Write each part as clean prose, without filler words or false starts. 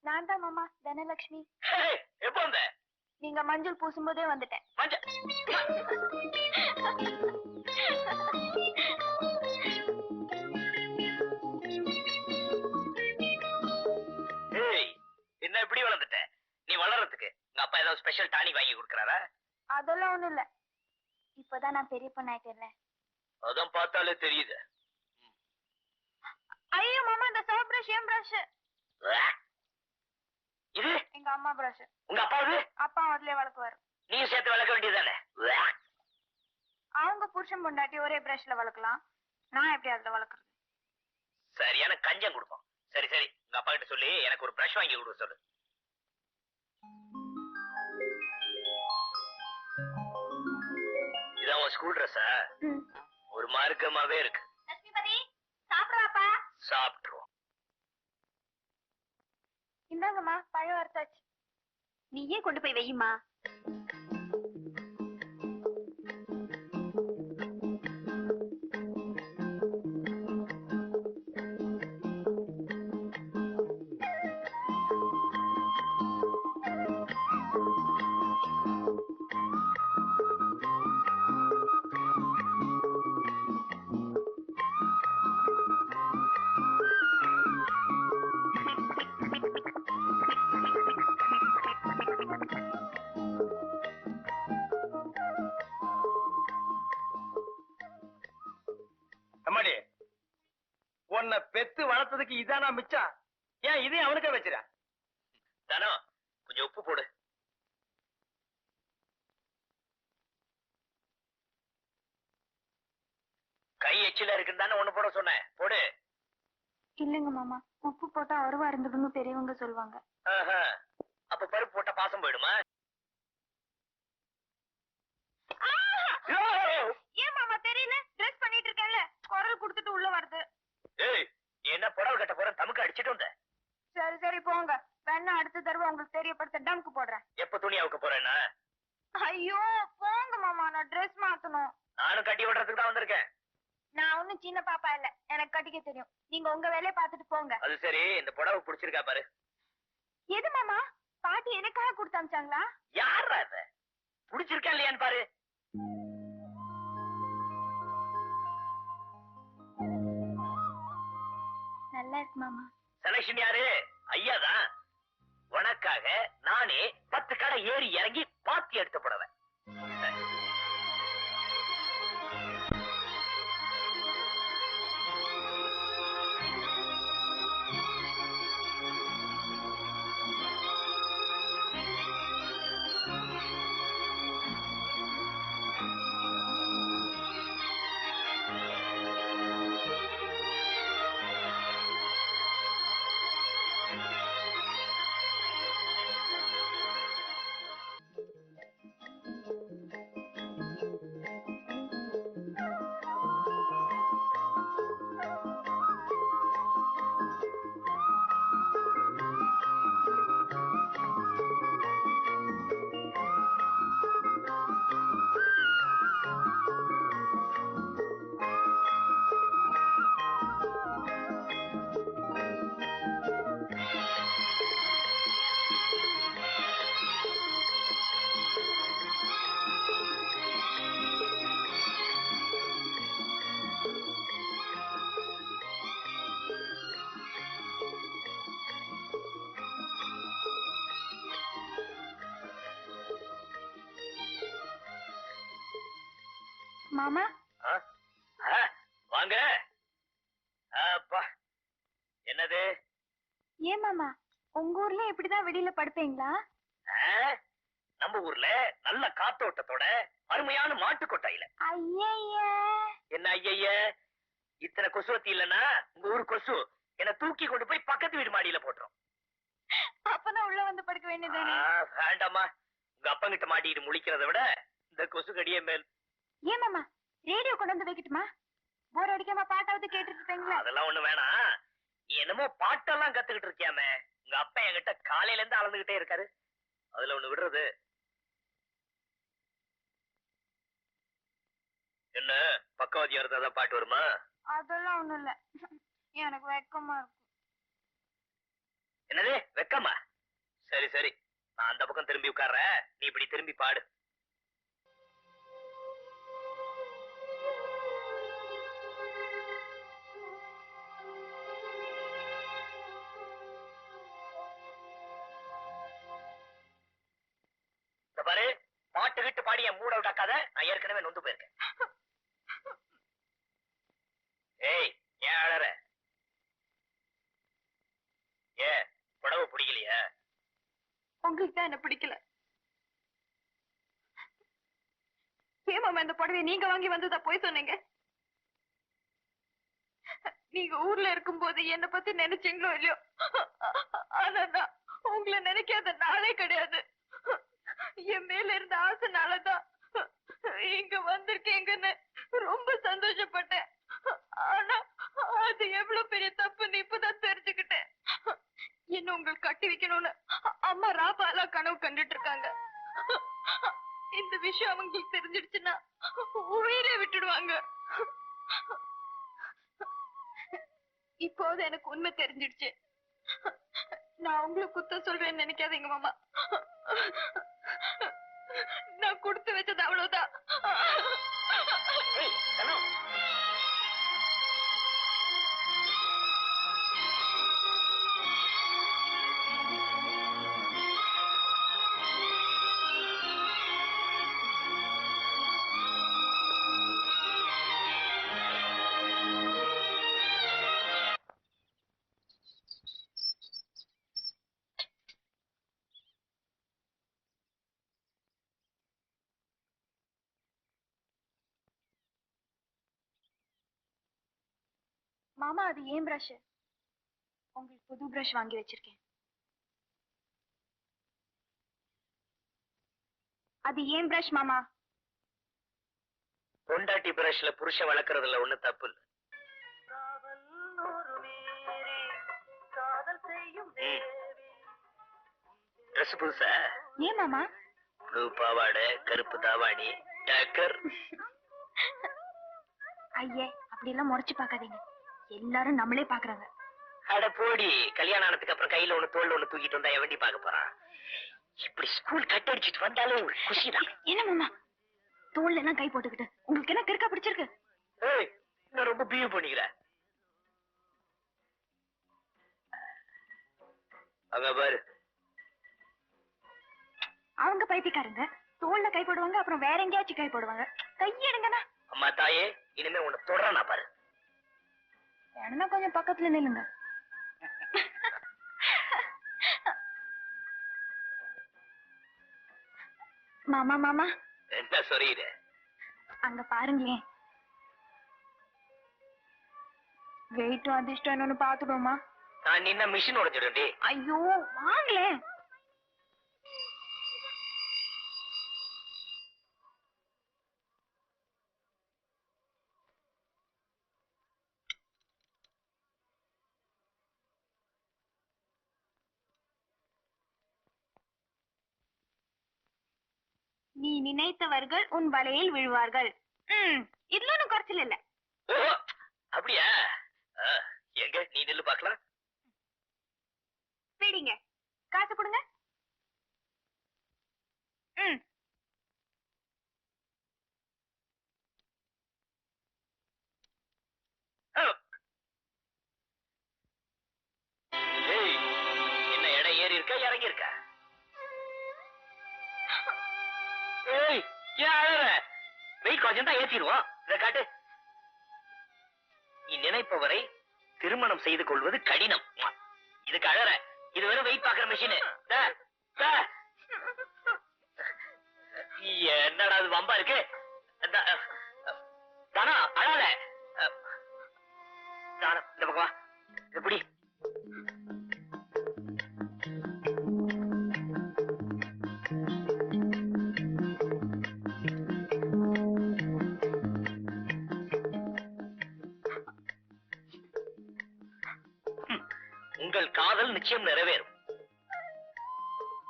நான் தான் மாமா, தனலட்சுமி. எப்ப வந்த? நீங்க மஞ்சள் பூசும்போதே வந்துட்டேன். என்ன இப்படி வளர்ந்துட்ட? நீ வளர்றதுக்கு உங்க அப்பா ஏதாவது ஸ்பெஷல் டானிக் வாங்கி கொடுக்கறாரா? அதெல்லாம் ஒண்ணும் இல்ல. இப்பதான் நான் பெரிய பொண்ணாயிட்டேன்ல. அதான் பார்த்தாலே தெரியுது. ஐயோ மாமா, இந்த சோப் பிரஷ் ஏன் பிரஷ்? இது எங்க அம்மா பிரஷ். உங்க அப்பாவது? அப்பா அதுலயே வளர்க்குவாரு. நீயும் சேர்த்து வளர்க்க வேண்டியதானே? அவங்க புருஷன் பொண்டாட்டி ஒரே பிரஷ்ல வளர்க்கலாம். நான் எப்படி அதுல வளர்க்கறது? சரியான கஞ்சம் கொடுப்போம். சரி சரி, உங்க அப்பா கிட்ட சொல்லி எனக்கு ஒரு பிரஷ் வாங்கி கொடுக்க சொல்லு. இதான் உன் ஸ்கூல் ட்ரெஸ்ஸா? ஒரு மார்க்கமாவே இருக்கு. லட்சுமிபதி, சாப்பிடுவாப்பா? சாப்பிட்டுருவோம். இந்தாங்கம்மா, பழம் வறுத்தாச்சு. நீயே கொண்டு போய் வையுமா. உன்னை பெத்து வளர்த்ததுக்கு இதானா மிச்சம்? ஏன் இதையும் அவனுக்கே வச்சிர? தானோ, கொஞ்சம் உப்பு போடு. கை எச்சில இருக்குன்னு தானே ஒண்ணு போட சொன்னேன், போடு. இல்லங்க மாமா, உப்பு போட்டா அருவா இருந்துடும்னு பெரியவங்க சொல்லுவாங்க. அப்ப பருப்பு போட்டா பாசம் போயிடுமா? ஏன் மாமா தெரியல? ட்ரெஸ் பண்ணிட்டு இருக்கேன்ல, குரல் கொடுத்துட்டு உள்ள வருது. ஏய், நீ என்ன புடவை கட்ட போற? தமுக்கு அடிச்சிட்டு வந்த. சரி சரி போங்க, வேணா அடுத்த தடவை உங்களுக்கு தெரியப்படுத்த டம்க்கு போடுறேன். எப்ப துணி அவுக்க போறேன்னா? ஐயோ போங்க மாமா, நான் ட்ரெஸ் மாத்தணும். நானும் கட்டி விடுறதுக்கு தான் வந்திருக்கேன். நான் ஒண்ணும் சின்ன பாப்பா இல்ல, எனக்கு கட்டிக்க தெரியும். நீங்க உங்க வேலையை பார்த்துட்டு போங்க. அது சரி, இந்த புடவை பிடிச்சிருக்கா பாரு. எது மாமா? பாட்டி எனக்காக கொடுத்து அனுப்பிச்சாங்களா? யாரா அத? பிடிச்சிருக்கா இல்லையான்னு பாரு. நல்லா இருக்கு மாமா. செலக்ஷன் யாரு? ஐயாதான். உனக்காக நானே 10 கடை ஏறி இறங்கி பாத்தி எடுத்து போடுவேன். மாமா வாங்க. என்னது? ஏன் மாமா, உங்க ஊர்ல இப்படிதான் வெளியில படுப்பீங்களா? நம்ம ஊர்ல நல்ல காத்தோட்டத்தோட அருமையான மாட்டு கொட்டாயில. ஐய என்ன ஐய? இத்தனை கொசுவத்தி இல்லன்னா உங்க ஊர் கொசு என்ன தூக்கி கொண்டு போய் பக்கத்து வீடு மாடியில போட்டுரும். அப்பதான் உள்ள வந்து படுக்க வேண்டியதானே? வேண்டாமா, உங்க அப்பா கிட்ட மாட்டிட்டு முழிக்கிறத விட இந்த கொசு கடியே மேல். ஏன் மாமா, ரேடியோ கொண்டு வந்து வைக்கட்டுமா? போர் அடிக்காம பாட்டாவது கேட்டுட்டு இருப்பீங்களா? அதெல்லாம் ஒண்ணு வேணாம். நீ என்னமோ பாட்டெல்லாம் கத்துக்கிட்டு இருக்கியாமே, உங்க அப்பா என்கிட்ட காலையில இருந்து அளந்துகிட்டே இருக்காரு. அதுல ஒண்ணு விடுறது என்ன? பக்கவாதியா இருந்தாதான் பாட்டு வருமா? அதெல்லாம் ஒண்ணும் இல்ல. எனக்கு வெக்கமா இருக்கு. என்னது வெக்கமா? சரி சரி, நான் அந்த பக்கம் திரும்பி உட்கார்றேன், நீ இப்படி திரும்பி பாடு. இந்த பாரு, பாட்டு கிட்டு பாடி என் மூட விட்டாக்காத, நான் ஏற்கனவே நொந்து போயிருக்கேன். ஏய், ஏன் அழற? ஏன் புடவை பிடிக்கலையா? உங்களுக்கு தான் என்ன பிடிக்கல. ஏன் மாமா இந்த புடவை நீங்க வாங்கி வந்ததா போய் சொன்னீங்க? நீங்க ஊர்ல இருக்கும்போது என்ன பத்தி நினைச்சீங்களோ இல்லையோ, ஆனா நான் உங்களை நினைக்காத நாளே கிடையாது. என் மேல இருந்த ஆசைனாலதான் இங்க வந்திருக்கீங்கன்னு ரொம்ப சந்தோஷப்பட்டேன். ஆனா அது எவ்வளவு பெரிய தப்புன்னு இப்பதான் தெரிஞ்சுக்கிட்டேன். என்ன உங்களுக்கு கட்டி வைக்கணும்னு அம்மா ராபாலா கனவு கண்டுட்டு இருக்காங்க. இந்த விஷயம் அவங்களுக்கு தெரிஞ்சிடுச்சுன்னா உயிரே விட்டுடுவாங்க. இப்போது எனக்கு உண்மை தெரிஞ்சிடுச்சு. நான் உங்களுக்கு குத்தம் சொல்றேன்னு நினைக்காதீங்க மாமா. நான் கொடுத்து வச்சது அவ்வளவுதான். ஏய், கனோ. மாமா அது ஏன் பிரஷ்? உங்களுக்கு புது பிரஷ் வாங்கி வச்சிருக்கேன். அது ஏன் பிரஷ் மாமா? பொண்டாட்டி பிரஷ்ல புருஷன் வளர்க்கறதுல ஒண்ணு தப்பு இல்ல. ட்ரெஸ் புதுசா? ஏன் மாமா? ப்ளூ பாவாடை, கருப்பு தாவாணி, டக்கர். ஐயே, அப்படி எல்லாம் முறைச்சு பாக்காதீங்க. எல்லாரும் நம்மளே பாக்குறாங்க. அட போடி, கல்யாணம் ஆனதுக்கு அப்புறம் கையில ஒண்ணு தோல்ல ஒண்ணு தூக்கிட்டு வந்தா எவண்டி பாக்க போறான்? இப்படி ஸ்கூல் கட் அடிச்சிட்டு வந்தாலே ஒரு குஷிதான். என்ன மாமா தோல்ல எல்லாம் கை போட்டுக்கிட்டு உங்களுக்கு என்ன கிறுக்கா பிடிச்சிருக்கு? ஏய், நான் ரொம்ப பியூ பண்ணிக்கிறேன். அங்க பாரு, அவங்க பைத்தியக்காரங்க. தோல்ல கை போடுவாங்க, அப்புறம் வேற எங்கேயாச்சும் கை போடுவாங்க. கையெடுங்கண்ணா. அம்மா தாயே, இனிமே உன்னை தொடறா பாரு. வேணும்னா கொஞ்சம் பக்கத்துல நில்லுங்க. மாமா மாமா என்ன சொல்றீங்க? அங்க பாருங்களேன். வெயிட்டும் அதிர்ஷ்டம் என்னன்னு பாத்துடுவோமா? நான் நின்ன மிஷின் உடைஞ்சிடும்டி. ஐயோ வாங்களேன். நீ நினைத்தவர்கள் உன் வலையில் விழுவார்கள். இதுல ஒன்னும் குறைச்சல் இல்ல. ஓ, அப்படியா? எங்க நீ நில்லு பாக்கலாம். பிடிங்க, காசு கொடுங்க. ஏய், என்ன இடம் ஏறி இருக்கா இறங்கி இருக்கா? ஏய், ஏன் அழற? வெயிட் கொஞ்சம் தான் ஏத்திடுவோம். இத காட்டு. நீ நினைப்பவரை திருமணம் செய்து கொள்வது கடினம். இதுக்கு அழற? இது வெறும் வெயிட் பாக்குற மிஷின். என்னடா அது வம்பா இருக்கு? தானா அழாத. தானா இந்த பக்கம் வா. எப்படி? உங்கள் காதல் நிச்சயம் நிறைவேறும்.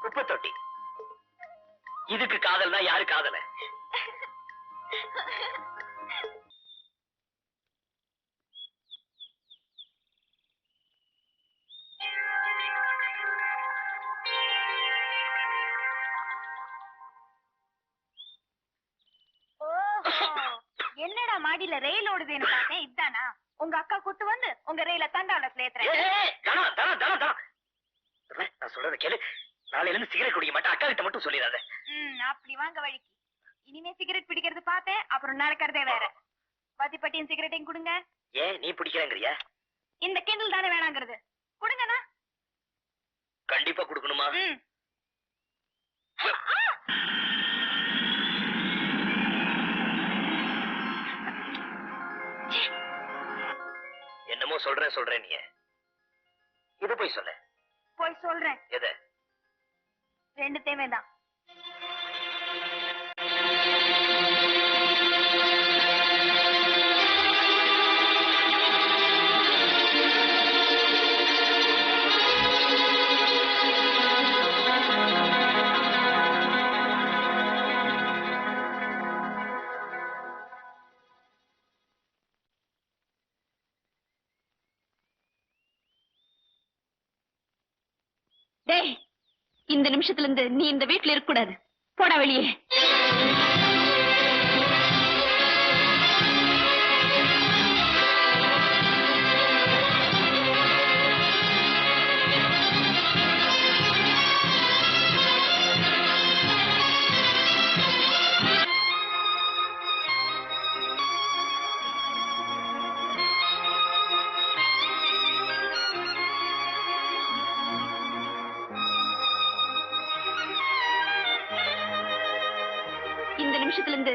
குப்பை தொட்டி இதுக்கு காதல்னா யாரு காதல? என்னடா மாடியில ரயில் ஓடுதுன்னு பார்த்தேன். இதானா உங்க அக்கா கூட்டு வந்து உங்க ரயில தண்டால சேர்த்துறேன். நான் சொல்றத கேளு. நாளையில இருந்து சிகரெட் குடிக்க மாட்டேன். அக்கா கிட்ட மட்டும் சொல்லிடாத. அப்படி வாங்க வழிக்கு. இனிமே சிகரெட் பிடிக்கிறது பார்த்தேன், அப்புறம் நடக்கிறதே வேற. பாத்திப்பட்டியும் சிகரெட்டையும் கொடுங்க. ஏன் நீ பிடிக்கிறேங்கறியா? இந்த கிண்டல் தானே வேணாங்கிறது. கொடுங்கண்ணா. கண்டிப்பா கொடுக்கணுமா? என்னமோ சொல்றேன் நீ. இது போய் சொல்ல. போய் சொல்றேன். எது? ரெண்டுத்தையுமே தான். டேய், இந்த நிமிஷத்துல இருந்து நீ இந்த வீட்டுல இருக்க கூடாது. போடா வெளியே. இந்த நிமிஷத்துல இருந்து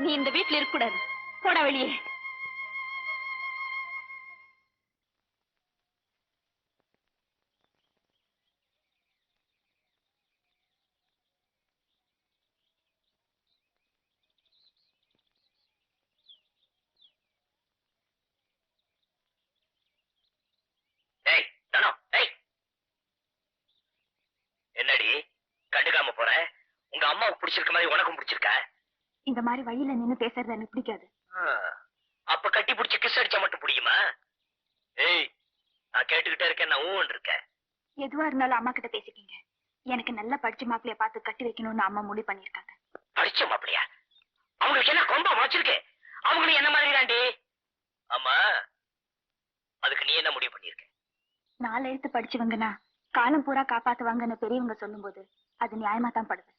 நீ இந்த வீட்டுல இருக்க கூடாது. போடா வெளியே. என்னடி கண்டுக்காம போற? உங்க அம்மாவுக்கு பிடிச்சிருக்க மாதிரி உனக்கும் பிடிச்சிருக்கா? இந்த மாதிரி வழியில நின்னு பேசுறது எனக்கு பிடிக்காது. அப்ப கட்டி பிடிச்சி கிஸ் அடிச்சா மட்டும் பிடிக்குமா? ஏய், நான் கேட்டுக்கிட்டே இருக்கேன். நான் ஊன் இருக்கேன். எதுவா இருந்தாலும் அம்மா கிட்ட பேசிக்கிங்க. எனக்கு நல்லா படிச்ச மாப்பிளைய பார்த்து கட்டி வைக்கணும்னு அம்மா முடிவு பண்ணிருக்காங்க. படிச்ச மாப்பிளையா? அவங்களுக்கு என்ன கொம்பா முளைச்சிருக்கு? அவங்களும் என்ன மாதிரி தாண்டி. ஆமா, அதுக்கு நீ என்ன முடிவு பண்ணிருக்க? 4 எழுத்து படிச்சவங்கன்னா காலம் பூரா காப்பாத்துவாங்கன்னு பெரியவங்க சொல்லும் போது அது நியாயமா தான் படுது.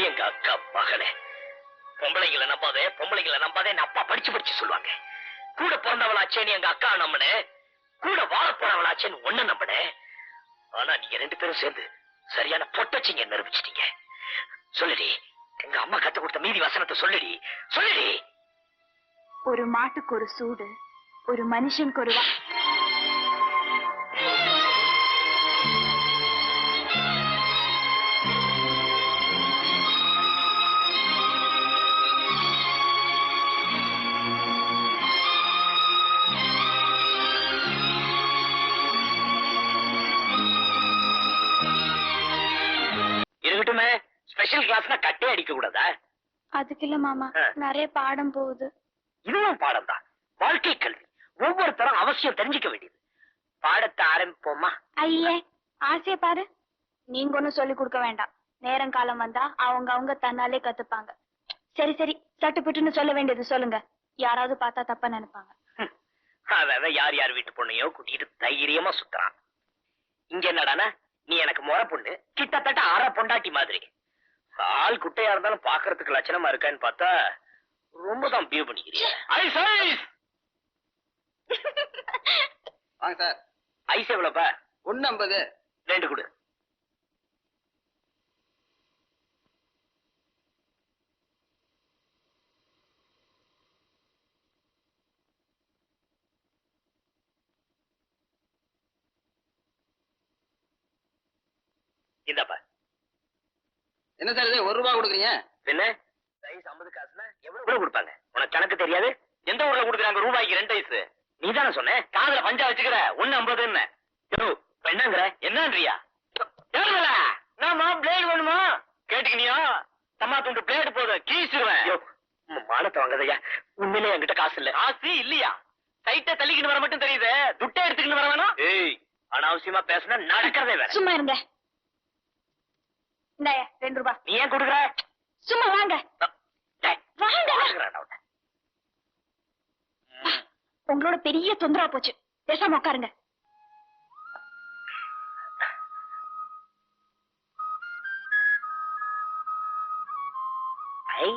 எங்க அக்கா மகனே, பொம்பளைங்களை நம்பாதே அப்பா படிச்சு சொல்லுவாங்க. கூட பிறந்தவளாச்சேன்னு எங்க அக்கா நம்பினே, கூட வாழ போறவளாச்சேன்னு ஒண்ணு நம்பினே. ஆனா நீங்க 2 பேரும் சேர்ந்து சரியான பொட்டச்சிங்க நிரூபிச்சிட்டீங்க. சொல்லுடி, எங்க அம்மா கத்து கொடுத்த மீதி வசனத்தை சொல்லுடி. ஒரு மாட்டுக்கு ஒரு சூடு, ஒரு மனுஷனுக்கு ஒரு இருக்கட்டுமே. ஸ்பெஷல் கிளாஸ்னா கட்டே அடிக்க கூடாதா? அதுக்கு இல்ல மாமா, நிறைய பாடம் போகுது. இதுவும் பாடம் தான். வாழ்க்கை கல்வி ஒவ்வொருத்தரும் அவசியம் தெரிஞ்சுக்க வேண்டியது. பாடத்தை ஆரம்பிப்போமா? ஐயே, ஆசைய பாரு. நீங்க ஒண்ணும் சொல்லி கொடுக்க வேண்டாம். நேரம் காலம் வந்தா அவங்க தன்னாலே கத்துப்பாங்க. சரி சட்டுப்புட்டுன்னு சொல்ல வேண்டியது சொல்லுங்க. யாராவது பார்த்தா தப்பா நினைப்பாங்க. அதான் யார் வீட்டு பொண்ணையோ கூட்டிட்டு தைரியமா சுத்துறான். இங்க என்னடானா, நீ எனக்கு முறை பொண்ணு, கிட்டத்தட்ட அரை பொண்டாட்டி மாதிரி. ஆள் குட்டையா இருந்தாலும் பாக்குறதுக்கு லட்சணமா இருக்கான்னு பார்த்தா ரொம்ப தான் பியூ பண்ணிக்கிறீங்க. வாங்க சார். ஐஸ் எவ்வளவுப்பா? 1.50. 2 கொடு. இந்தாப்பா. என்ன சார் இது 1 ரூபா கொடுக்குறீங்க? என்ன ஐஸ் 50 காசுனா எவ்வளவு கொடுப்பாங்க? உனக்கு கணக்கு தெரியாது? எந்த ஊர்ல கொடுக்குறாங்க ரூபாய்க்கு 2 ஐஸ்? நீ தானே சொன்ன காதுல பஞ்சா வச்சுக்கிற 1.50 என்ன? என்னங்கிற என்னன்றியா? நாம பிளேட் வேணுமா கேட்டு மாட்டிக்கினியா தம்மா துண்டு பிளேடு போதும் கீசிடுவேன் மானத்தை வாங்கதையா உண்மையிலே என்கிட்ட காசு இல்ல காசு இல்லையா சைட்டை தள்ளிக்கிட்டு வர மட்டும் தெரியுது துட்டை எடுத்துக்கிட்டு வர வேணாம் ஏய் அனாவசியமா பேசினா நடக்கிறதே வேற சும்மா இருங்க இந்தாயா 2 ரூபாய் நீ ஏன் கொடுக்குற சும்மா வாங்க வாங்க உங்களோட பெரிய தொந்தரா போச்சு பேசாம உட்காருங்க ஐ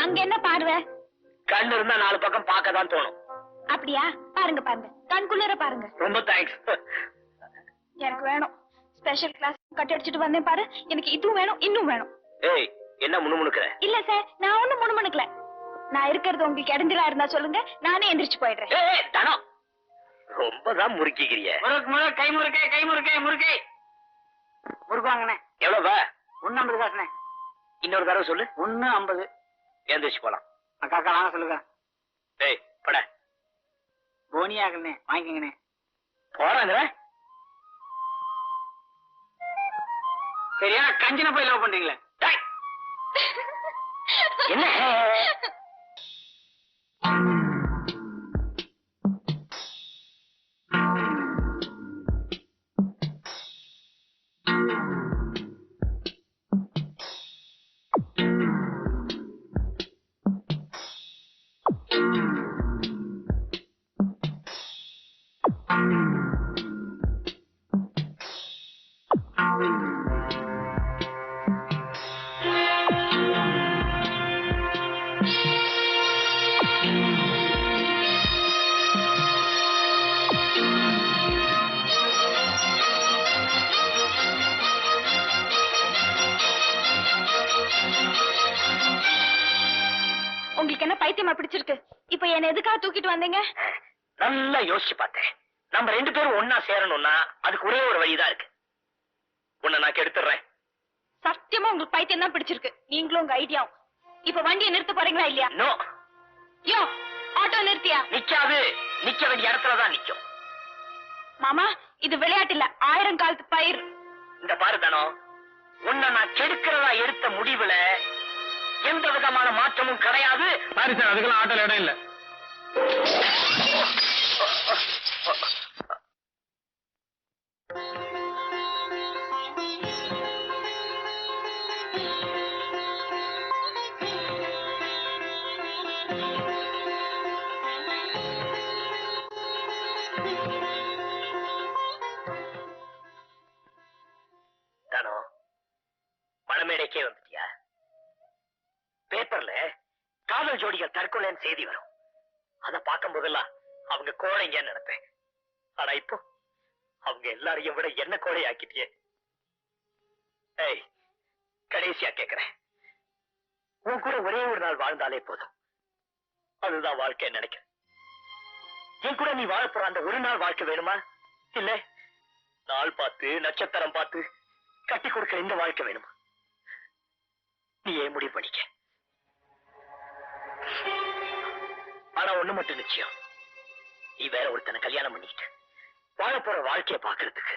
அங்க என்ன பார்வை கண்ணு இருந்தா 4 பக்கம் பார்க்கதான் தோணும் அப்படியா பாருங்க பாருங்க கண்குள்ளர பாருங்க ரொம்ப தேங்க்ஸ் எனக்கு வேணும் ஸ்பெஷல் கிளாஸ் கட் அடிச்சிட்டு வந்தேன் பாரு எனக்கு இதுவும் வேணும் இன்னும் வேணும் ஏய் என்ன முணுமுணுக்குற இல்ல சார் நான் ஒண்ணும் முணுமுணுக்கல நான் இருக்கிறது உங்களுக்கு இடைஞ்சலா இருந்தா சொல்லுங்க நானே எந்திரிச்சு போயிடுறேன் ஏய் தனம் ரொம்ப தான் முறுக்கிக்கிறிய கை முறுக்கை முறுக்கை முறுக்கு வாங்கண்ணே எவ்வளவு 150 காசுண்ணே இன்னொரு தடவை சொல்லு 150 ஏந்திரிச்சு போலாம் அக்கா வாங்க சொல்லுங்க ஏய் பட போனியாகண்ணே வாங்கிக்கங்கண்ணே போறாங்கிற சரியா கஞ்சின போய் லவ் பண்றீங்களே என்ன உங்களுக்கு என்ன பைத்தியமா பிடிச்சிருக்கு இப்ப என்ன எதுக்காக தூக்கிட்டு வந்தீங்க நல்லா யோசிச்சு பார்த்தேன் நம்ம 2 பேரும் ஒன்னா சேரணும்னா அதுக்கு ஒரே ஒரு வழிதான் இருக்கு உன்னை நான் கெடுத்துறேன் சத்தியமா உங்களுக்கு பைத்தியம் தான் பிடிச்சிருக்கு நீங்களும் உங்க ஐடியாவும் இப்ப வண்டியை நிறுத்த போறீங்களா இல்லையா நோ யோ ஆட்டோ நிறுத்தியா நிக்காது நிக்க வேண்டிய இடத்துலதான் நிக்கும் மாமா இது விளையாட்டு இல்ல 1000 காலத்து பயிர் இந்த பாரு தானோ உன்னை நான் கெடுக்கிறதா எடுத்த முடிவுல எந்த விதமான மாற்றமும் கிடையாது சாரி சார் அதுக்கெல்லாம் ஆட்டோல இடம் இல்ல தானோ மணமேடைக்கே வந்துட்டியா பேப்பர்ல காதல் ஜோடிகள் தற்கொலைன்னு செய்தி வரும் அத பார்க்கும் போதெல்லாம் அவங்க கோழைங்கன்னு நினைப்பேன் ஆனா இப்போ அவங்க எல்லாரையும் விட என்ன கோழை ஆக்கிட்டியே ஏய் கடைசியா கேக்குறேன் உன் கூட ஒரே ஒரு நாள் வாழ்ந்தாலே போதும் அதுதான் வாழ்க்கை நினைக்கிறேன் என் கூட நீ வாழப்போற அந்த ஒரு நாள் வாழ்க்கை வேணுமா இல்ல நாள் பார்த்து நட்சத்திரம் பார்த்து கட்டி கொடுக்கிற இந்த வாழ்க்கை வேணுமா நீ ஏன் முடிவு பண்ணிக்க ஆனா ஒண்ணு மட்டும் நிச்சயம் நீ வேற ஒருத்தனை கல்யாணம் பண்ணிக்கிட்டு வாழ போற வாழ்க்கைய பாக்குறதுக்கு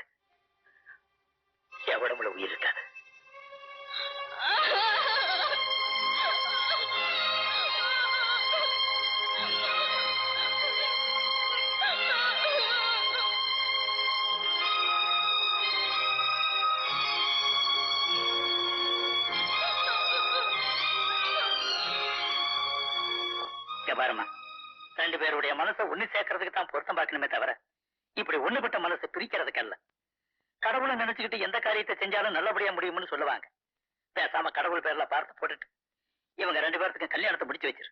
என் உடம்புல உயிர் இருக்காது பாருமா 2 பேருடைய மனசை ஒண்ணு சேர்க்கறதுக்கு தான் பொருத்தம் பார்க்கணுமே தவிர இப்படி ஒண்ணுபட்ட மனசை பிரிக்கிறதுக்கு அல்ல கடவுளை நினைச்சுக்கிட்டு எந்த காரியத்தை செஞ்சாலும் நல்லபடியா முடியும்னு சொல்லுவாங்க பேசாம கடவுள் பேர்ல பார்த்து போட்டுட்டு இவங்க 2 பேர்த்துக்கும் கல்யாணத்தை முடிச்சு வச்சிரு